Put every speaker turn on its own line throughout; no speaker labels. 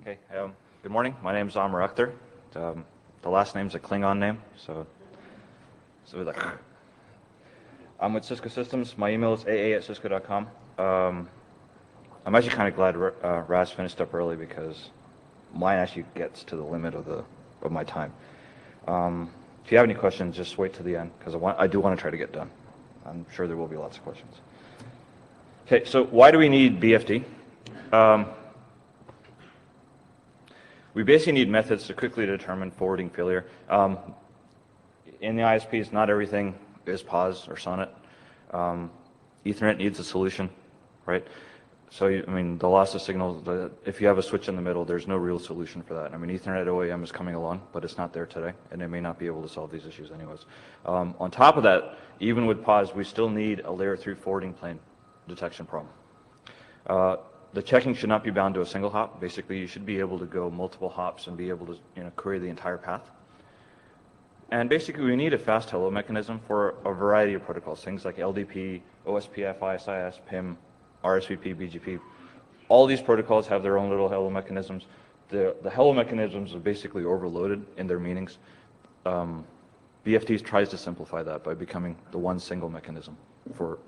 Okay, good morning. My name is Amr Akhtar. The last name's a Klingon name, so like, I'm with Cisco Systems. My email is aa@cisco.com. I'm actually kind of glad Raz finished up early because mine actually gets to the limit of my time. If you have any questions, just wait to the end because I do want to try to get done. I'm sure there will be lots of questions. Okay, so why do we need BFD? We basically need methods to quickly determine forwarding failure. In the ISPs, not everything is POS or SONET. Ethernet needs a solution, right? So, the loss of signal, if you have a switch in the middle, there's no real solution for that. Ethernet OEM is coming along, but it's not there today, and it may not be able to solve these issues anyways. On top of that, even with POS, we still need a layer 3 forwarding plane detection problem. The checking should not be bound to a single hop. Basically, you should be able to go multiple hops and be able to query the entire path. And basically, we need a fast hello mechanism for a variety of protocols, things like LDP, OSPF, ISIS, PIM, RSVP, BGP. All these protocols have their own little hello mechanisms. The hello mechanisms are basically overloaded in their meanings. BFD tries to simplify that by becoming the one single mechanism,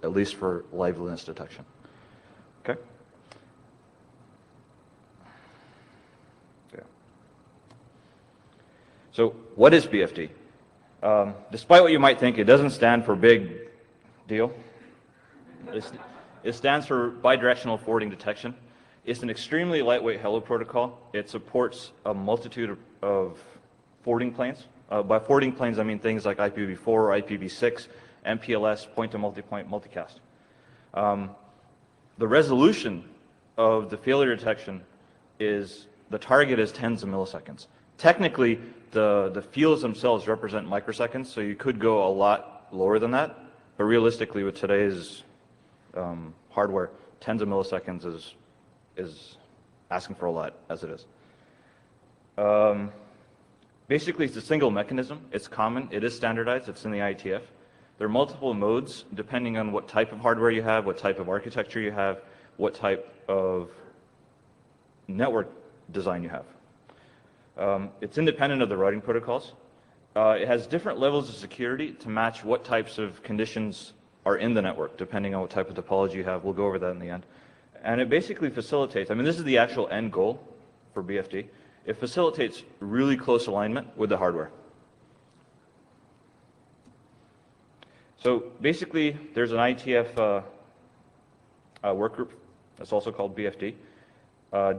at least for liveliness detection. Okay? So what is BFD? Despite what you might think, it doesn't stand for big deal. It stands for bidirectional forwarding detection. It's an extremely lightweight hello protocol. It supports a multitude of forwarding planes. By forwarding planes, I mean things like IPv4, IPv6, MPLS, point-to-multipoint multicast. The resolution of the failure detection the target is tens of milliseconds. Technically, the fields themselves represent microseconds, so you could go a lot lower than that, but realistically with today's hardware, tens of milliseconds is asking for a lot, as it is. Basically, it's a single mechanism. It's common. It is standardized. It's in the IETF. There are multiple modes depending on what type of hardware you have, what type of architecture you have, what type of network design you have. It's independent of the routing protocols. It has different levels of security to match what types of conditions are in the network, depending on what type of topology you have. We'll go over that in the end. And it basically facilitates, this is the actual end goal for BFD. It facilitates really close alignment with the hardware. So basically, there's an IETF work group that's also called BFD.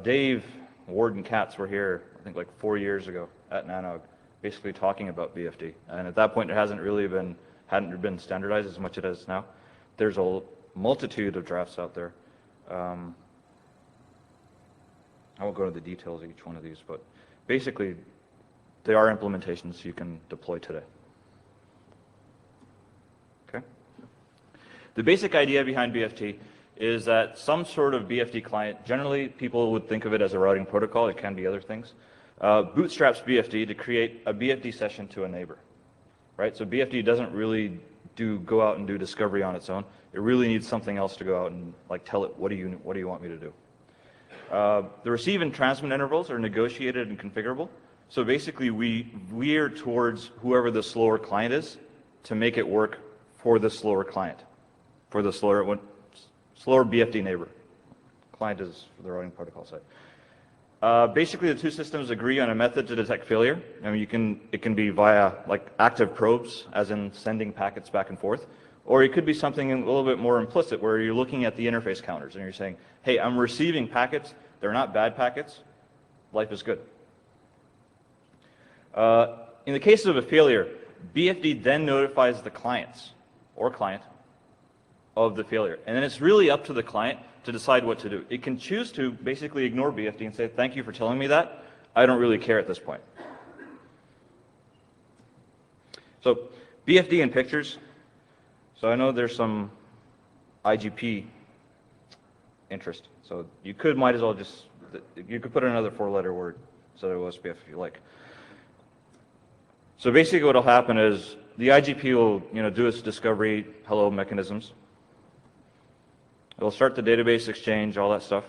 Dave, Ward, and Katz were here, I think like 4 years ago at NANOG, basically talking about BFD. And at that point, it hadn't been standardized as much as it is now. There's a multitude of drafts out there. I won't go into the details of each one of these, but basically, they are implementations you can deploy today. Okay. The basic idea behind BFD is that some sort of BFD client, generally people would think of it as a routing protocol, it can be other things, bootstraps BFD to create a BFD session to a neighbor, right? So BFD doesn't really go out and do discovery on its own. It really needs something else to go out and tell it, what do you want me to do? The receive and transmit intervals are negotiated and configurable. So basically we veer towards whoever the slower client is to make it work for the slower client, for the slower BFD neighbor. Client is for the routing protocol side. Basically, the two systems agree on a method to detect failure. It can be via active probes, as in sending packets back and forth, or it could be something a little bit more implicit, where you're looking at the interface counters and you're saying, hey, I'm receiving packets. They're not bad packets. Life is good. In the case of a failure, BFD then notifies the client of the failure. And then it's really up to the client to decide what to do. It can choose to basically ignore BFD and say, thank you for telling me that. I don't really care at this point. So BFD in pictures. So I know there's some IGP interest. So you might as well you could put another 4-letter word instead of OSPF if you like. So basically what will happen is the IGP will do its discovery hello mechanisms. It'll start the database exchange, all that stuff.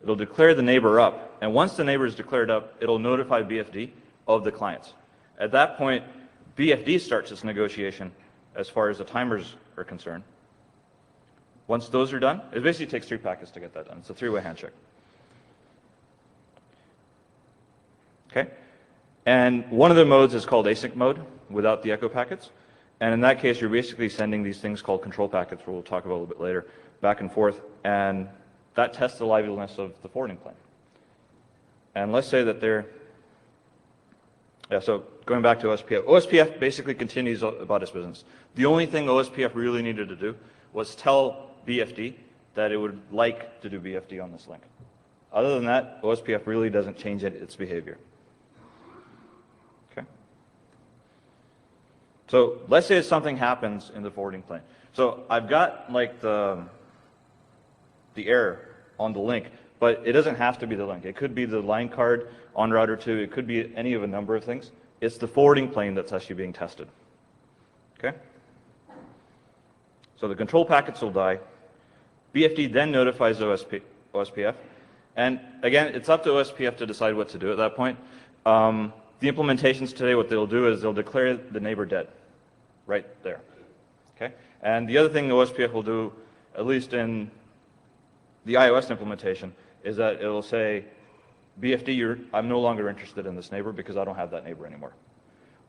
It'll declare the neighbor up and once the neighbor is declared up, it'll notify BFD of the clients. At that point, BFD starts its negotiation as far as the timers are concerned. Once those are done, it basically takes 3 packets to get that done. It's a 3-way handshake. Okay? And one of the modes is called async mode without the echo packets. And in that case, you're basically sending these things called control packets, which we'll talk about a little bit later, back and forth. And that tests the liveliness of the forwarding plane. And let's say that they're, so going back to OSPF. OSPF basically continues about its business. The only thing OSPF really needed to do was tell BFD that it would like to do BFD on this link. Other than that, OSPF really doesn't change its behavior. Okay. So let's say something happens in the forwarding plane. So I've got like the error on the link, but it doesn't have to be the link. It could be the line card on router 2. It could be any of a number of things. It's the forwarding plane that's actually being tested. Okay? So the control packets will die. BFD then notifies OSPF. And again, it's up to OSPF to decide what to do at that point. The implementations today, what they'll do is they'll declare the neighbor dead right there. Okay? And the other thing the OSPF will do, at least in the iOS implementation, is that it'll say, BFD, I'm no longer interested in this neighbor because I don't have that neighbor anymore.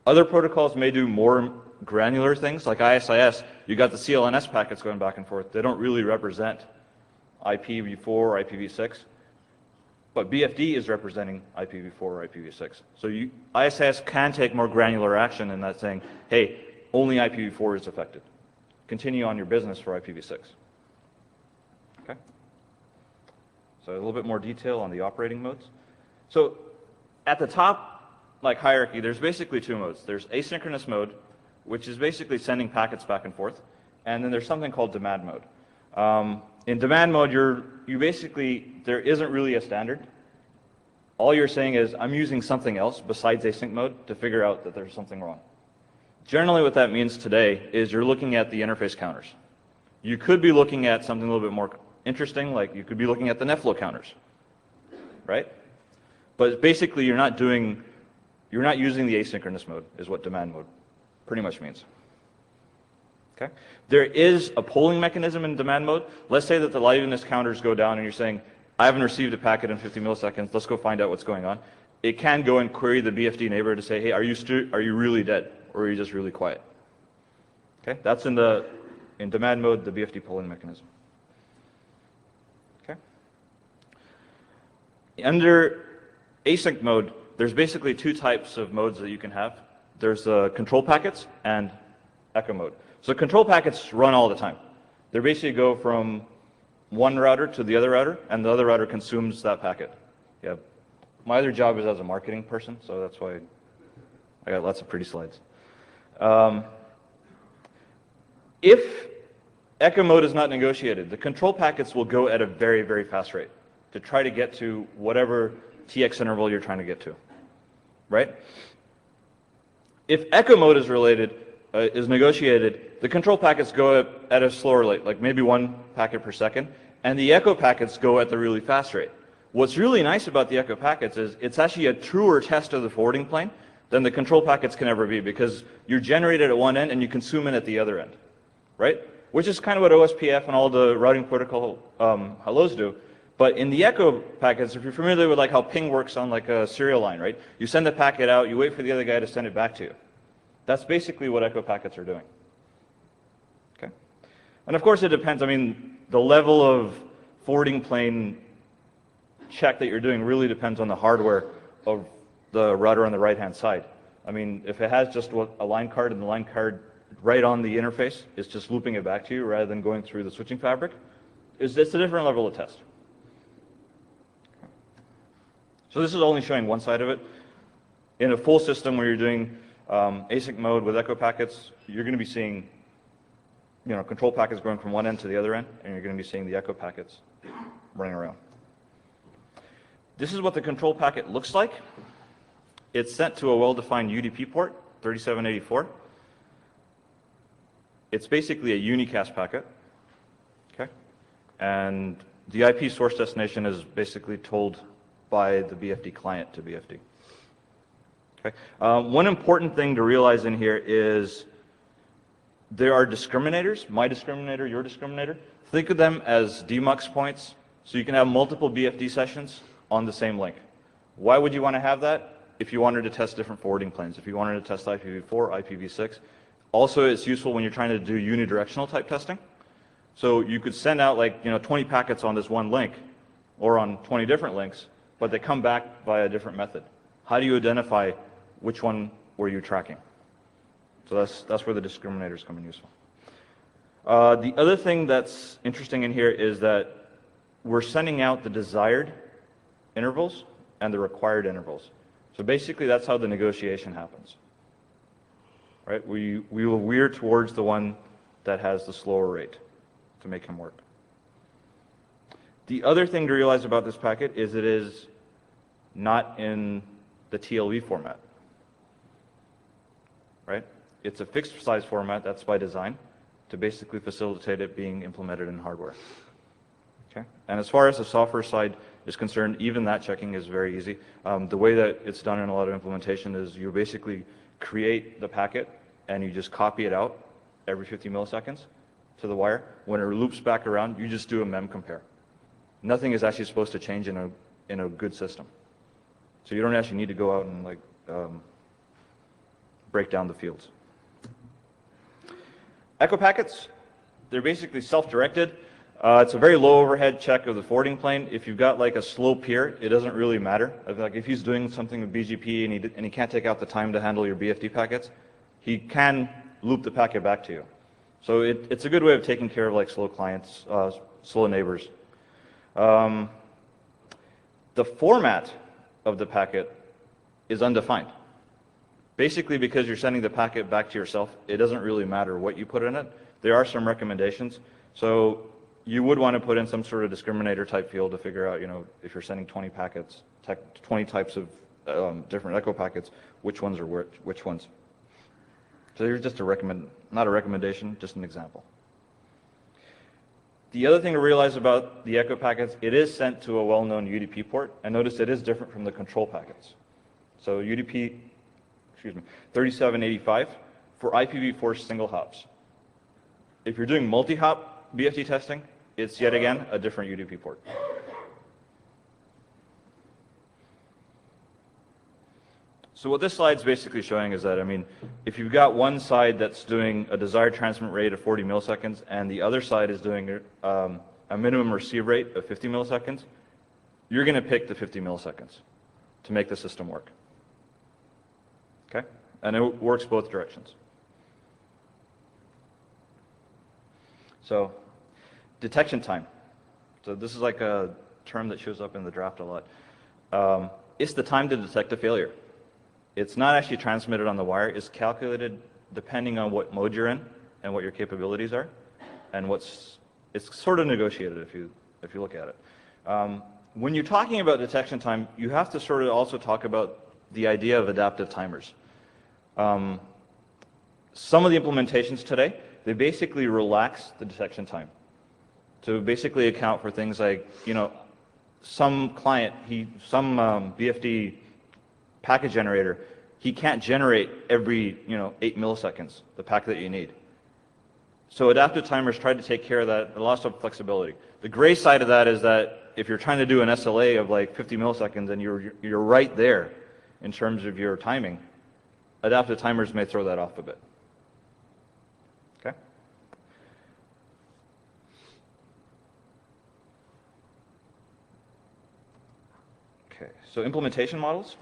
Other protocols may do more granular things, like ISIS. You got the CLNS packets going back and forth. They don't really represent IPv4 or IPv6, but BFD is representing IPv4 or IPv6. So ISIS can take more granular action in that saying, hey, only IPv4 is affected. Continue on your business for IPv6. Okay? So a little bit more detail on the operating modes. So at the top, like hierarchy, there's basically 2 modes. There's asynchronous mode, which is basically sending packets back and forth, and then there's something called demand mode. In demand mode, there isn't really a standard. All you're saying is, I'm using something else besides async mode to figure out that there's something wrong. Generally what that means today is you're looking at the interface counters. You could be looking at something a little bit more interesting, like you could be looking at the netflow counters, right? But basically you're not using the asynchronous mode, is what demand mode pretty much means. Okay? There is a polling mechanism in demand mode. Let's say that the liveness counters go down and you're saying, I haven't received a packet in 50 milliseconds, let's go find out what's going on. It can go and query the BFD neighbor to say, hey, are you really dead, or are you just really quiet? Okay? That's in demand mode, the BFD polling mechanism. Okay? Under async mode, there's basically 2 types of modes that you can have. There's control packets and echo mode. So control packets run all the time. They basically go from one router to the other router, and the other router consumes that packet. Yeah. My other job is as a marketing person, so that's why I got lots of pretty slides. If echo mode is not negotiated, the control packets will go at a very, very fast rate to try to get to whatever TX interval you're trying to get to, right? If echo mode is negotiated, the control packets go at a slower rate, like maybe 1 packet per second, and the echo packets go at the really fast rate. What's really nice about the echo packets is it's actually a truer test of the forwarding plane than the control packets can ever be, because you're generated at one end and you consume it at the other end, right? Which is kind of what OSPF and all the routing protocol hellos do. But in the echo packets, if you're familiar with like how ping works on like a serial line, right? You send the packet out, you wait for the other guy to send it back to you. That's basically what echo packets are doing. Okay? And of course it depends. I mean, the level of forwarding plane check that you're doing really depends on the hardware of the router on the right-hand side. I mean, if it has just a line card and the line card right on the interface is just looping it back to you rather than going through the switching fabric, it's a different level of test. So this is only showing one side of it. In a full system where you're doing async mode with echo packets, you're going to be seeing control packets going from one end to the other end, and you're going to be seeing the echo packets running around. This is what the control packet looks like. It's sent to a well-defined UDP port, 3784. It's basically a unicast packet, okay? And the IP source destination is basically told by the BFD client to BFD. Okay. One important thing to realize in here is there are discriminators, my discriminator, your discriminator. Think of them as demux points, so you can have multiple BFD sessions on the same link. Why would you want to have that? If you wanted to test different forwarding planes, if you wanted to test IPv4, IPv6. Also, it's useful when you're trying to do unidirectional type testing. So you could send out like 20 packets on this one link, or on 20 different links, but they come back by a different method. How do you identify which one were you tracking? So that's where the discriminators come in useful. The other thing that's interesting in here is that we're sending out the desired intervals and the required intervals. So basically, that's how the negotiation happens. Right? We will veer towards the one that has the slower rate to make him work. The other thing to realize about this packet is it is not in the TLV format. Right? It's a fixed size format, that's by design, to basically facilitate it being implemented in hardware. Okay? And as far as the software side is concerned, even that checking is very easy. The way that it's done in a lot of implementation is you basically create the packet and you just copy it out every 50 milliseconds to the wire. When it loops back around, you just do a mem compare. Nothing is actually supposed to change in a good system. So you don't actually need to go out and like break down the fields. Echo packets, they're basically self-directed. It's a very low overhead check of the forwarding plane. If you've got like a slow peer, it doesn't really matter. Like if he's doing something with BGP and he can't take out the time to handle your BFD packets, he can loop the packet back to you. So it's a good way of taking care of like slow clients, slow neighbors. The format of the packet is undefined. Basically, because you're sending the packet back to yourself, it doesn't really matter what you put in it. There are some recommendations. So you would want to put in some sort of discriminator type field to figure out, if you're sending 20 packets, 20 types of different echo packets, which ones are which ones. So here's just not a recommendation, just an example. The other thing to realize about the echo packets, it is sent to a well-known UDP port, and notice it is different from the control packets. So UDP, 3785 for IPv4 single hops. If you're doing multi-hop BFD testing, it's yet again a different UDP port. So what this slide's basically showing is that, if you've got one side that's doing a desired transmit rate of 40 milliseconds and the other side is doing a minimum receive rate of 50 milliseconds, you're going to pick the 50 milliseconds to make the system work. Okay? And it works both directions. So, detection time. So this is like a term that shows up in the draft a lot. It's the time to detect a failure. It's not actually transmitted on the wire. It's calculated depending on what mode you're in and what your capabilities are, and it's sort of negotiated if you look at it. When you're talking about detection time, you have to sort of also talk about the idea of adaptive timers. Some of the implementations today, they basically relax the detection time to basically account for things like, some client, some BFD packet generator, he can't generate every 8 milliseconds the packet that you need. So adaptive timers try to take care of that, a lot of flexibility. The gray side of that is that if you're trying to do an SLA of like 50 milliseconds and you're right there in terms of your timing, adaptive timers may throw that off a bit. Okay? Okay, so implementation models.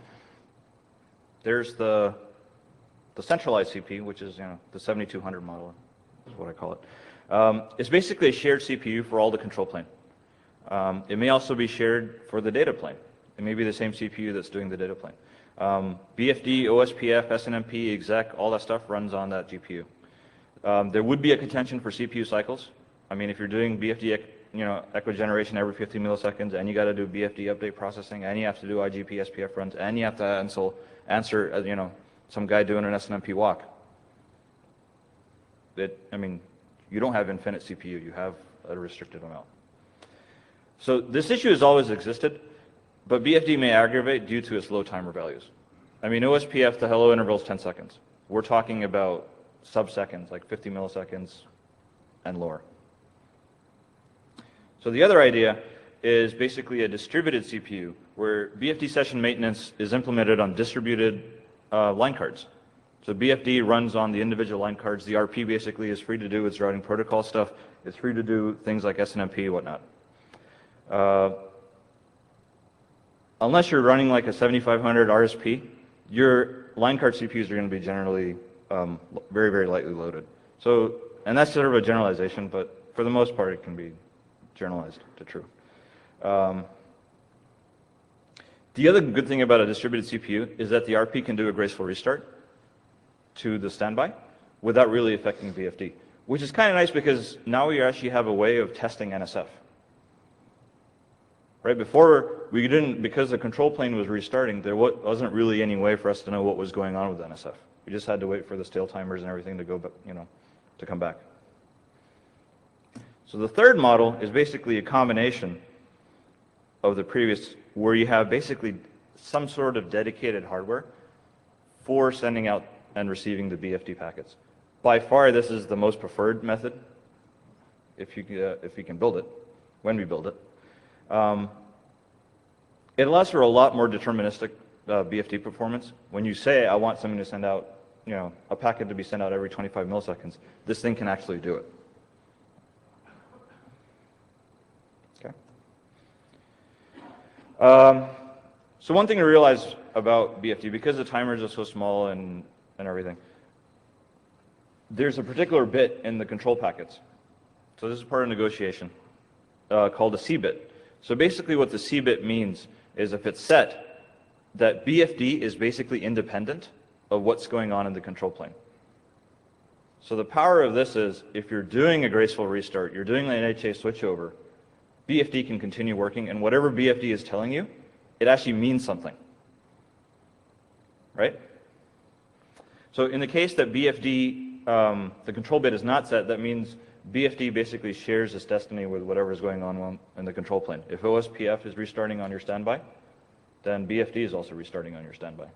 There's the centralized CP, which is the 7200 model, is what I call it. It's basically a shared CPU for all the control plane. It may also be shared for the data plane. It may be the same CPU that's doing the data plane. BFD, OSPF, SNMP, exec, all that stuff runs on that GPU. There would be a contention for CPU cycles. If you're doing BFD echo generation every 50 milliseconds, and you got to do BFD update processing, and you have to do IGP SPF runs, and you have to answer some guy doing an SNMP walk. You don't have infinite CPU, you have a restricted amount. So this issue has always existed, but BFD may aggravate due to its low timer values. I mean, OSPF, the hello interval is 10 seconds. We're talking about sub-seconds, like 50 milliseconds and lower. So the other idea is basically a distributed CPU, where BFD session maintenance is implemented on distributed line cards. So BFD runs on the individual line cards. The RP basically is free to do its routing protocol stuff. It's free to do things like SNMP, whatnot. Unless you're running like a 7500 RSP, your line card CPUs are going to be generally very, very lightly loaded. So, and that's sort of a generalization, but for the most part, it can be generalized to true. The other good thing about a distributed CPU is that the RP can do a graceful restart to the standby without really affecting BFD, which is kind of nice because now we actually have a way of testing NSF. Right, before we didn't, because the control plane was restarting, there wasn't really any way for us to know what was going on with NSF. We just had to wait for the stale timers and everything to go, to come back. So the third model is basically a combination of the previous, where you have basically some sort of dedicated hardware for sending out and receiving the BFD packets. By far, this is the most preferred method, if you can build it, when we build it. It allows for a lot more deterministic BFD performance. When you say, I want something to send out, a packet to be sent out every 25 milliseconds, this thing can actually do it. Okay. So one thing to realize about BFD, because the timers are so small and everything, there's a particular bit in the control packets. So this is part of negotiation called a C bit. So basically what the C bit means is if it's set, that BFD is basically independent of what's going on in the control plane. So the power of this is if you're doing a graceful restart, you're doing an NHA switchover, BFD can continue working, and whatever BFD is telling you, it actually means something. Right? So in the case that BFD, the control bit is not set, that means BFD basically shares its destiny with whatever is going on in the control plane. If OSPF is restarting on your standby, then BFD is also restarting on your standby.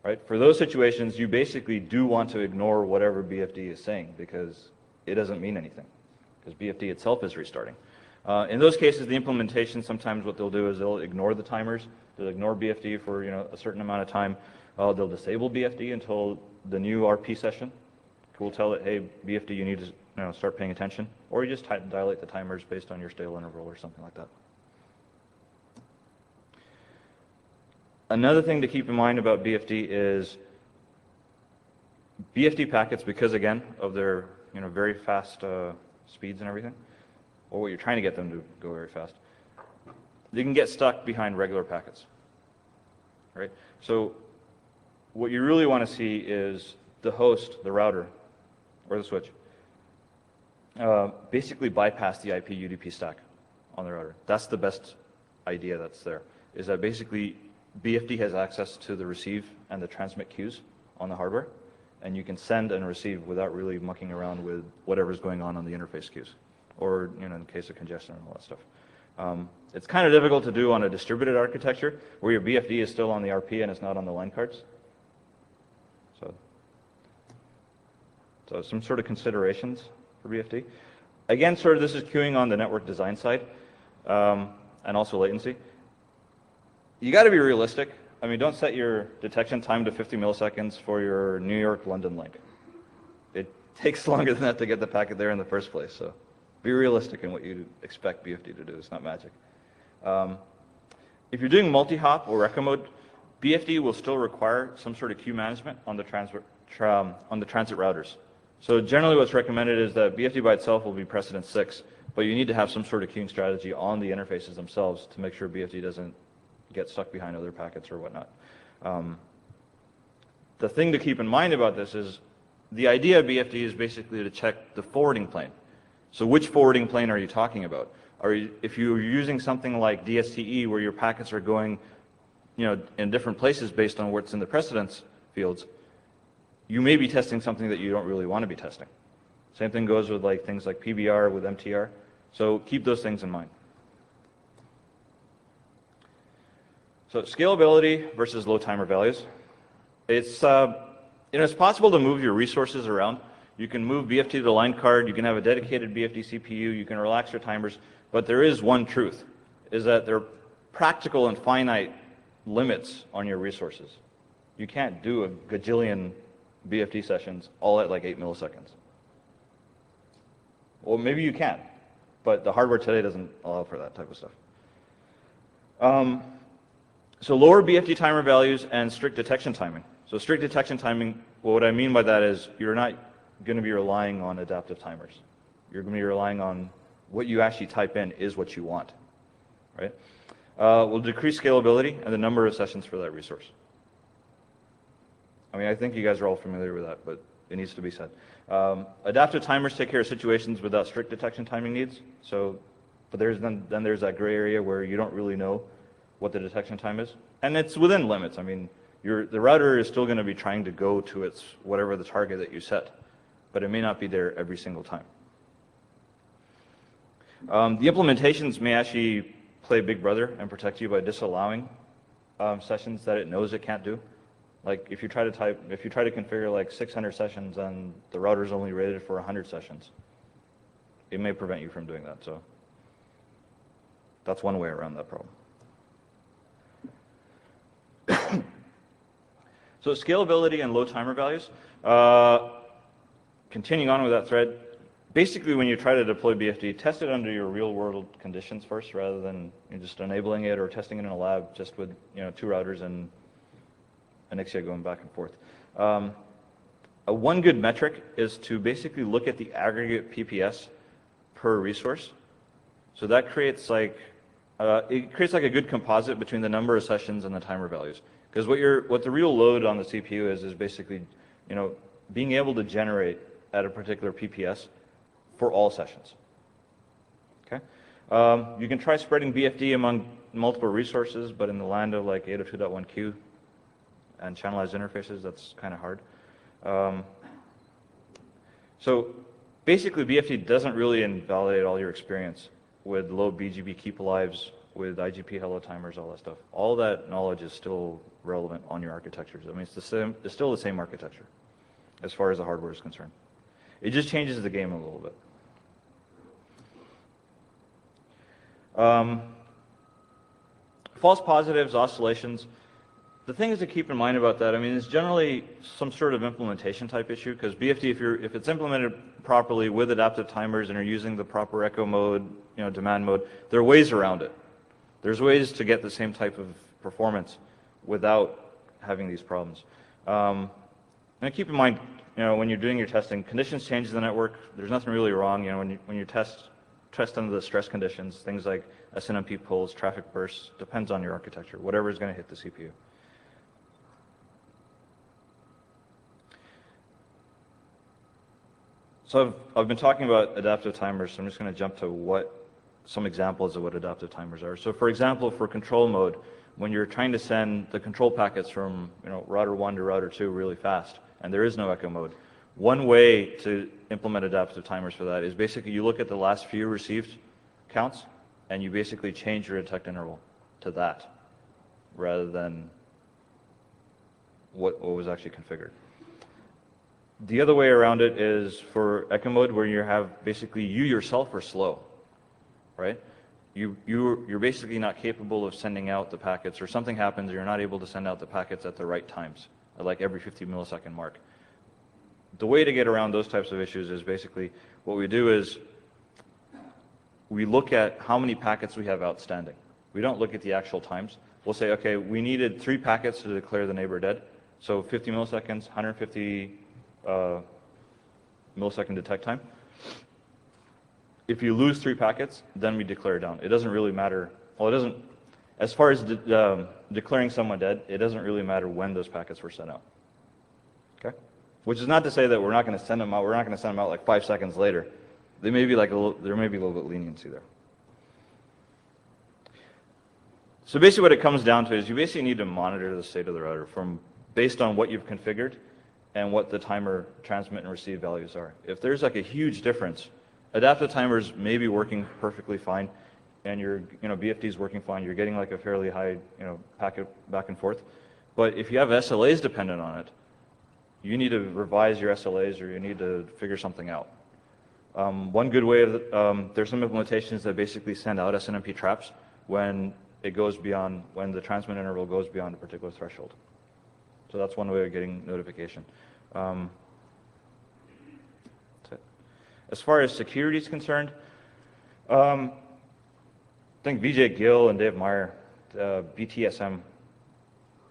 Right? For those situations, you basically do want to ignore whatever BFD is saying because it doesn't mean anything, because BFD itself is restarting. In those cases, the implementation, sometimes what they'll do is they'll ignore the timers, they'll ignore BFD for a certain amount of time. They'll disable BFD until the new RP session. We'll tell it, hey, BFD, you need to start paying attention, or you just dilate the timers based on your stale interval or something like that. Another thing to keep in mind about BFD is BFD packets, because again of their very fast speeds and everything, or what you're trying to get them to go very fast, they can get stuck behind regular packets. Right? So what you really want to see is the host, the router, or the switch, basically bypass the IP UDP stack on the router. That's the best idea that's there, is that basically BFD has access to the receive and the transmit queues on the hardware, and you can send and receive without really mucking around with whatever's going on the interface queues, or in the case of congestion and all that stuff. It's kind of difficult to do on a distributed architecture where your BFD is still on the RP and it's not on the line cards. So some sort of considerations for BFD. Again, sort of this is queuing on the network design side, and also latency. You got to be realistic. I mean, don't set your detection time to 50 milliseconds for your New York-London link. It takes longer than that to get the packet there in the first place. So be realistic in what you expect BFD to do. It's not magic. If you're doing multi-hop or Echo mode, BFD will still require some sort of queue management on the transit routers. So generally what's recommended is that BFD by itself will be precedent 6, but you need to have some sort of queuing strategy on the interfaces themselves to make sure BFD doesn't get stuck behind other packets or whatnot. The thing to keep in mind about this is the idea of BFD is basically to check the forwarding plane. So which forwarding plane are you talking about? If you're using something like DSTE where your packets are going in different places based on what's in the precedence fields, you may be testing something that you don't really want to be testing. Same thing goes with things like PBR with MTR. So keep those things in mind. So scalability versus low timer values. It's it's possible to move your resources around. You can move BFT to the line card. You can have a dedicated BFD CPU. You can relax your timers. But there is one truth, is that there are practical and finite limits on your resources. You can't do a gajillion BFD sessions all at like 8 milliseconds. Well, maybe you can, but the hardware today doesn't allow for that type of stuff. So lower BFD timer values and strict detection timing. So strict detection timing, well, what I mean by that is you're not going to be relying on adaptive timers. You're going to be relying on what you actually type in is what you want, right? Will decrease scalability and the number of sessions for that resource. I mean, I think you guys are all familiar with that, but it needs to be said. Adaptive timers take care of situations without strict detection timing needs. So, but then there's that gray area where you don't really know what the detection time is, and it's within limits. I mean, the router is still going to be trying to go to its whatever the target that you set, but it may not be there every single time. The implementations may actually play big brother and protect you by disallowing sessions that it knows it can't do. Like if you try to configure like 600 sessions and the router is only rated for 100 sessions, it may prevent you from doing that. So that's one way around that problem. So scalability and low timer values. Continuing on with that thread, basically when you try to deploy BFD, test it under your real world conditions first rather than just enabling it or testing it in a lab just with 2 routers and an Ixia going back and forth. One good metric is to basically look at the aggregate PPS per resource. So that creates like a good composite between the number of sessions and the timer values. Because what the real load on the CPU is basically, being able to generate at a particular PPS for all sessions. Okay. You can try spreading BFD among multiple resources, but in the land of like 802.1q and channelized interfaces, that's kind of hard. So basically, BFD doesn't really invalidate all your experience with low BGP keep alives, with IGP hello timers, all that stuff. All that knowledge is still relevant on your architectures. I mean, it's still the same architecture as far as the hardware is concerned. It just changes the game a little bit. False positives, oscillations. The thing is to keep in mind about that, I mean, it's generally some sort of implementation type issue, because BFD, if it's implemented properly with adaptive timers and you're using the proper echo mode, demand mode, there are ways around it. There's ways to get the same type of performance without having these problems. And keep in mind, when you're doing your testing, conditions change in the network. There's nothing really wrong. When you test under the stress conditions, things like SNMP pulls, traffic bursts, depends on your architecture, whatever is going to hit the CPU. So I've been talking about adaptive timers, so I'm just going to jump to some examples of what adaptive timers are. So for example, for control mode, when you're trying to send the control packets from router 1 to router 2 really fast, and there is no echo mode, one way to implement adaptive timers for that is basically you look at the last few received counts, and you basically change your detect interval to that, rather than what was actually configured. The other way around it is for echo mode, where you have basically you yourself are slow, right? You're basically not capable of sending out the packets, or something happens, you're not able to send out the packets at the right times, like every 50 millisecond mark. The way to get around those types of issues is basically what we do is we look at how many packets we have outstanding. We don't look at the actual times. We'll say, okay, we needed 3 packets to declare the neighbor dead, so 50 milliseconds, 150 millisecond detect time. If you lose 3 packets, then we declare down. It doesn't really matter. Well, it doesn't. As far as declaring someone dead, it doesn't really matter when those packets were sent out. Okay, which is not to say that we're not going to send them out. We're not going to send them out like 5 seconds later. They may be like there may be a little bit of leniency there. So basically, what it comes down to is you basically need to monitor the state of the router based on what you've configured and what the timer transmit and receive values are. If there's like a huge difference, adaptive timers may be working perfectly fine. and your BFD is working fine, you're getting like a fairly high packet back and forth. But if you have SLAs dependent on it, you need to revise your SLAs or you need to figure something out. One good way of there's some implementations that basically send out SNMP traps when it goes beyond, when the transmit interval goes beyond a particular threshold. So that's one way of getting notification. That's it. As far as security is concerned, I think Vijay Gill and Dave Meyer, BTSM,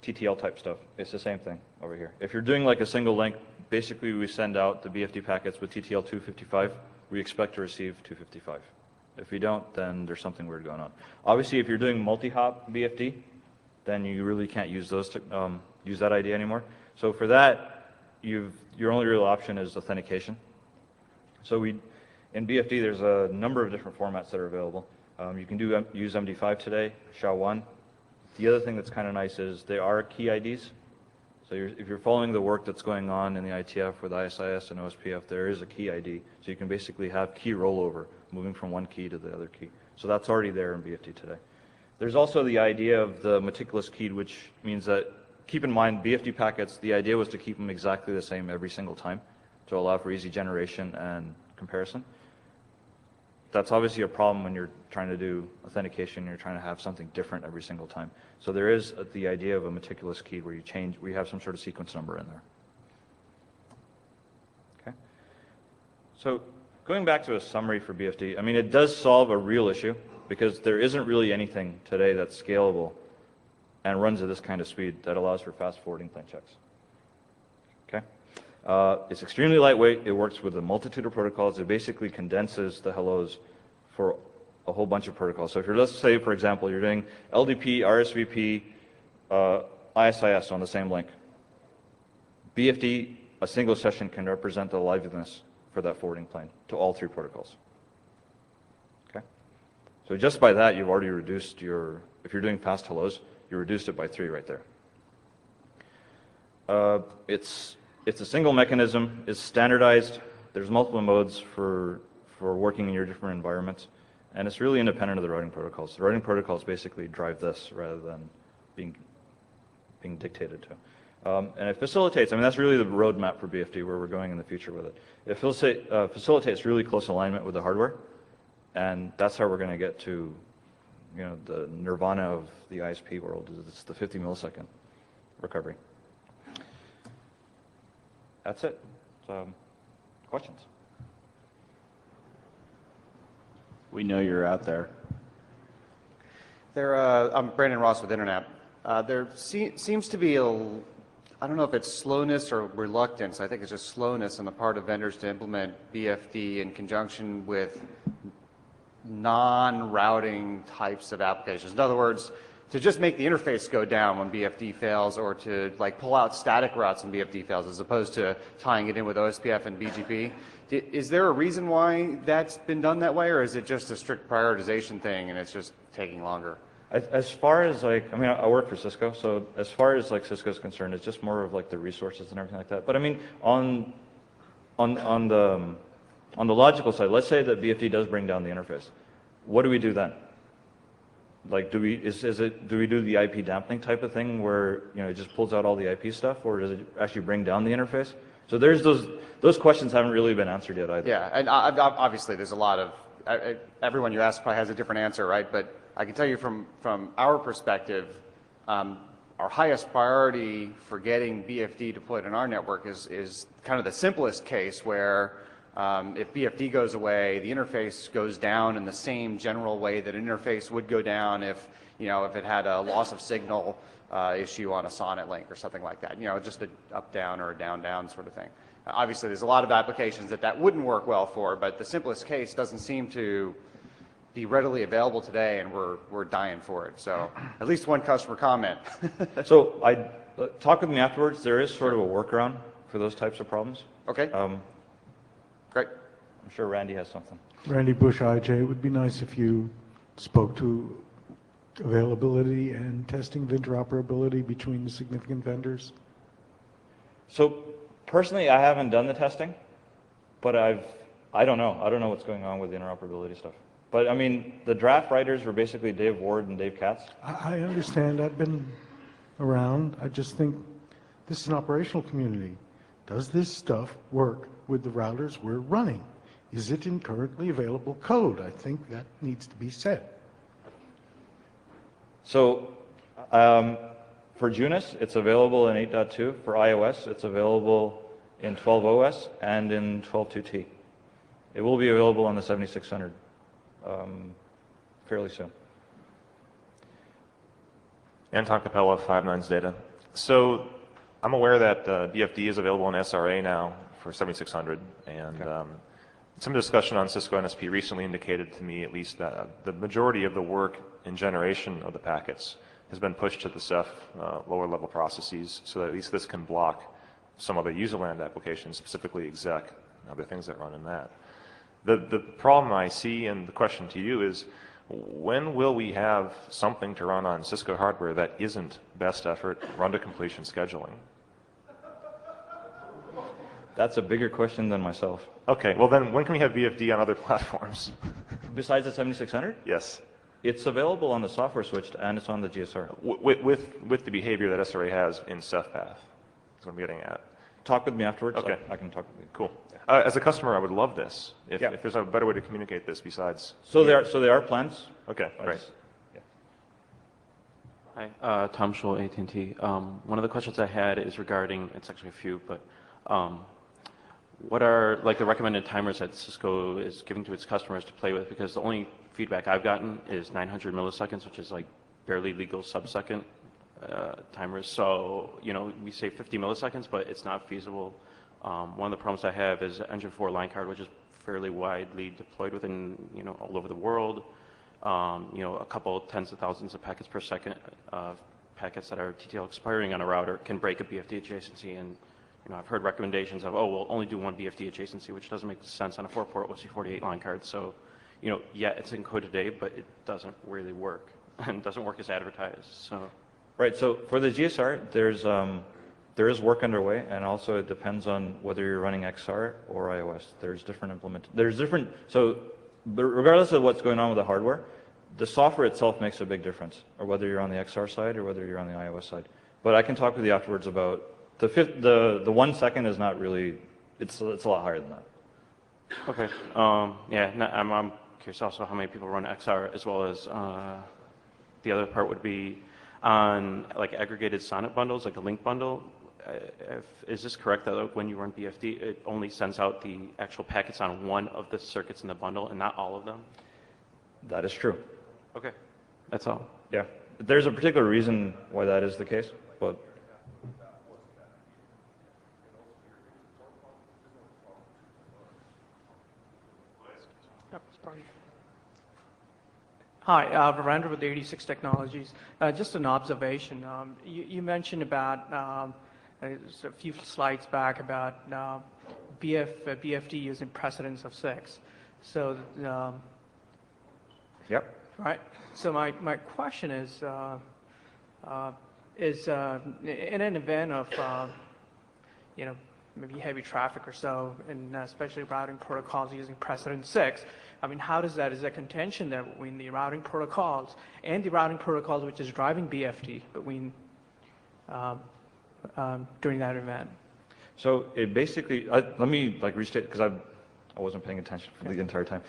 TTL type stuff, it's the same thing over here. If you're doing like a single link, basically we send out the BFD packets with TTL 255. We expect to receive 255. If we don't, then there's something weird going on. Obviously, if you're doing multi-hop BFD, then you really can't use those use that ID anymore. So for that, your only real option is authentication. So in BFD, there's a number of different formats that are available. You can use MD5 today, SHA-1. The other thing that's kind of nice is they are key IDs. So if you're following the work that's going on in the ITF with ISIS and OSPF, there is a key ID. So you can basically have key rollover, moving from one key to the other key. So that's already there in BFD today. There's also the idea of the meticulous keyed, which means that, keep in mind, BFD packets, the idea was to keep them exactly the same every single time to allow for easy generation and comparison. That's obviously a problem when you're trying to do authentication, you're trying to have something different every single time. So there is the idea of a meticulous key where you have some sort of sequence number in there. Okay. So going back to a summary for BFD, I mean, it does solve a real issue because there isn't really anything today that's scalable and runs at this kind of speed that allows for fast forwarding plain checks. Okay. It's extremely lightweight. It works with a multitude of protocols. It basically condenses the hellos for a whole bunch of protocols. So if you're, let's say, for example, you're doing LDP, RSVP, ISIS on the same link. BFD, a single session can represent the liveliness for that forwarding plane to all three protocols. Okay? So just by that, you've already reduced your, if you're doing fast hellos, you reduced it by 3 right there. It's a single mechanism. It's standardized. There's multiple modes for working in your different environments. And it's really independent of the routing protocols. The routing protocols basically drive this rather than being dictated to. And it facilitates, I mean, that's really the roadmap for BFD, where we're going in the future with it. It facilitates really close alignment with the hardware. And that's how we're going to get to, the nirvana of the ISP world. It's the 50 millisecond recovery. That's it. So, questions?
We know you're out there.
I'm Brandon Ross with Internet. There seems to be I don't know if it's slowness or reluctance. I think it's just slowness on the part of vendors to implement BFD in conjunction with non-routing types of applications. In other words, to just make the interface go down when BFD fails, or to like pull out static routes when BFD fails, as opposed to tying it in with OSPF and BGP. Is there a reason why that's been done that way, or is it just a strict prioritization thing and it's just taking longer?
As far as I work for Cisco, so as far as like Cisco's concerned, it's just more of like the resources and everything like that. But I mean, on the logical side, let's say that BFD does bring down the interface. What do we do then? Like, do we do the IP dampening type of thing where it just pulls out all the IP stuff, or does it actually bring down the interface? So there's those questions haven't really been answered yet either.
Yeah, and obviously there's a lot of everyone you ask probably has a different answer, right? But I can tell you from our perspective, our highest priority for getting BFD deployed in our network is kind of the simplest case where if BFD goes away, the interface goes down in the same general way that an interface would go down if it had a loss of signal issue on a SONET link or something like that. Just an up-down or a down-down sort of thing. Obviously, there's a lot of applications that wouldn't work well for, but the simplest case doesn't seem to be readily available today, and we're dying for it. So at least one customer comment.
So talk with me afterwards. There is sort of a workaround for those types of problems.
Okay. Great.
I'm sure Randy has something.
Randy Bush, IJ. It would be nice if you spoke to availability and testing of interoperability between the significant vendors.
So personally, I haven't done the testing, but I don't know. I don't know what's going on with the interoperability stuff. But I mean, the draft writers were basically Dave Ward and Dave Katz.
I understand. I've been around. I just think this is an operational community. Does this stuff work with the routers we're running? Is it in currently available code? I think that needs to be said.
So for Junis, it's available in 8.2. For iOS, it's available in 12OS and in 12.2T. It will be available on the 7600 fairly soon.
Anton Capella, 5nines Data. So I'm aware that BFD is available on SRA now for 7600, and some discussion on Cisco NSP recently indicated to me at least that the majority of the work in generation of the packets has been pushed to the Ceph lower level processes, so that at least this can block some other user land applications, specifically exec and other things that run in that. The problem I see, and the question to you is, when will we have something to run on Cisco hardware that isn't best effort run to completion scheduling?
That's a bigger question than myself.
Okay, well then when can we have BFD on other platforms?
Besides the 7600?
Yes.
It's available on the software switched and it's on the GSR.
With the behavior that SRA has in Ceph path, is what I'm getting at.
Talk with me afterwards.
Okay.
I can talk with you.
Cool. As a customer, I would love this. If
Yeah.
there's a better way to communicate this besides.
So there are plans.
Okay, great.
Hi, Tom Schul, AT&T. One of the questions I had is regarding, it's actually a few, but what are like the recommended timers that Cisco is giving to its customers to play with? Because the only feedback I've gotten is 900 milliseconds, which is like barely legal sub-second timers. So, you know, we say 50 milliseconds, but it's not feasible. One of the problems I have is Engine 4 line card, which is fairly widely deployed within, you know, all over the world. You know, a couple tens of thousands of packets per second, packets that are TTL expiring on a router can break a BFD adjacency. And, you know, I've heard recommendations of, oh, we'll only do one BFD adjacency, which doesn't make sense on a 4-port OC48 line card. So, you know, yeah, it's encoded today, but it doesn't really work and doesn't work as advertised. So,
Right. So for the GSR, there is work underway, and also it depends on whether you're running XR or iOS. There's different. So, but regardless of what's going on with the hardware, the software itself makes a big difference, or whether you're on the XR side or whether you're on the iOS side. But I can talk with you afterwards about the 1 second is not really. It's a lot higher than that.
okay. Yeah, no, I'm curious also how many people run XR, as well as the other part would be on like aggregated sonnet bundles, like a link bundle. Is this correct that when you run BFD, it only sends out the actual packets on one of the circuits in the bundle and not all of them?
That is true.
Okay, that's all.
Yeah. There's a particular reason why that is the case, but.
Hi, Virendra with 86 Technologies. Just an observation. You mentioned about a few slides back about BFD using precedence of 6. So,
Yep.
right. So my question is in an event of you know, maybe heavy traffic or so, and especially routing protocols using precedent 6. I mean, how does that, is there contention there between the routing protocols and the routing protocols which is driving BFD between during that event?
So it basically, let me like restate, because I wasn't paying attention for the entire time.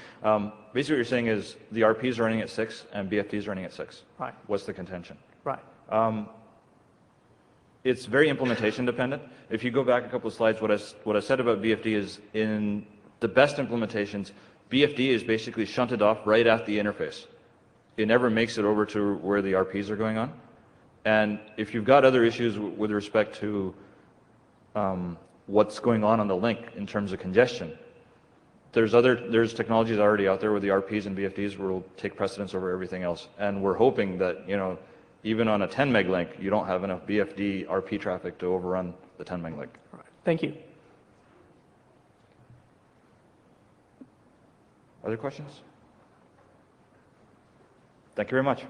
Basically what you're saying is the RP is running at 6 and BFD is running at 6.
Right.
What's the contention?
Right.
It's very implementation dependent. If you go back a couple of slides, what I said about BFD is in the best implementations, BFD is basically shunted off right at the interface. It never makes it over to where the RPs are going on. And if you've got other issues with respect to what's going on the link in terms of congestion, there's technologies already out there where the RPs and BFDs will take precedence over everything else. And we're hoping that, you know, even on a 10 meg link, you don't have enough BFD RP traffic to overrun the 10 meg link.
All right. Thank you.
Other questions? Thank you very much.